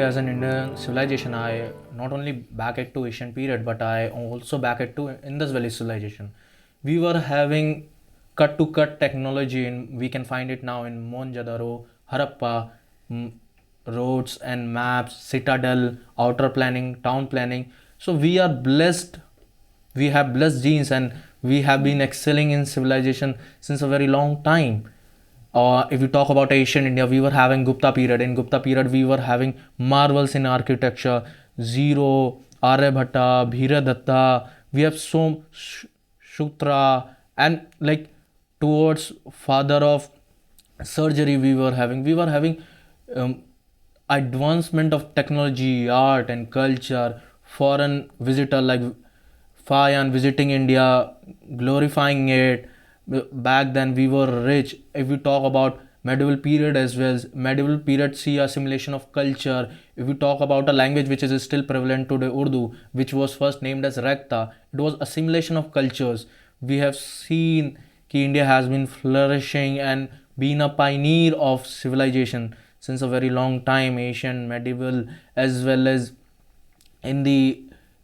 as an Indian civilization, I not only back it to Asian period, but I also back it to Indus Valley civilization. We were having cut-to-cut technology, and we can find it now in Mohenjo-daro, Harappa, roads and maps, citadel, outer planning, town planning. So we are blessed. We have blessed genes, and we have been excelling in civilization since a very long time. If we talk about ancient India, we were having Gupta period. In Gupta period, we were having marvels in architecture, Zero, Aryabhatta, Bhiradatta. We have so Shutra, and like towards father of surgery, we were having advancement of technology, art and culture. Foreign visitor like Fayan visiting India, glorifying it. Back then we were rich. If we talk about medieval period as well, medieval period see assimilation of culture. If we talk about a language which is still prevalent today, Urdu, which was first named as Rakta, it was assimilation of cultures. We have seen that India has been flourishing and been a pioneer of civilization since a very long time, ancient, medieval, as well as in the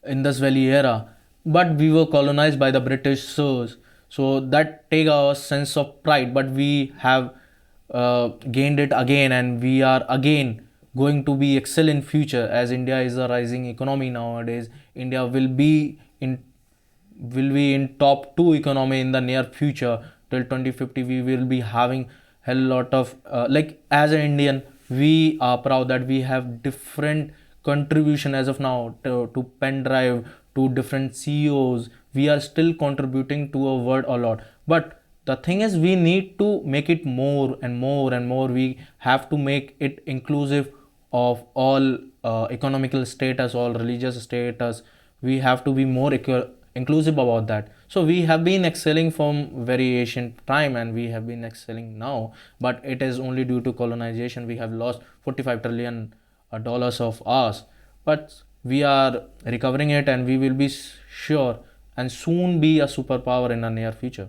Indus Valley era. But we were colonized by the British Sirs, so that take our sense of pride. But we have gained it again, and we are again going to be excel in future, as India is a rising economy nowadays. India will be in top 2 economy in the near future. Till 2050 we will be having hell lot of as an Indian, we are proud that we have different contribution as of now to pen drive, to different CEOs. We are still contributing to a world a lot, but the thing is we need to make it more and more and more. We have to make it inclusive of all economical status, all religious status. We have to be more inclusive about that. So we have been excelling from very ancient time, and we have been excelling now, but it is only due to colonization. We have lost $45 trillion of ours, but we are recovering it, and we will be sure and soon be a superpower in the near future.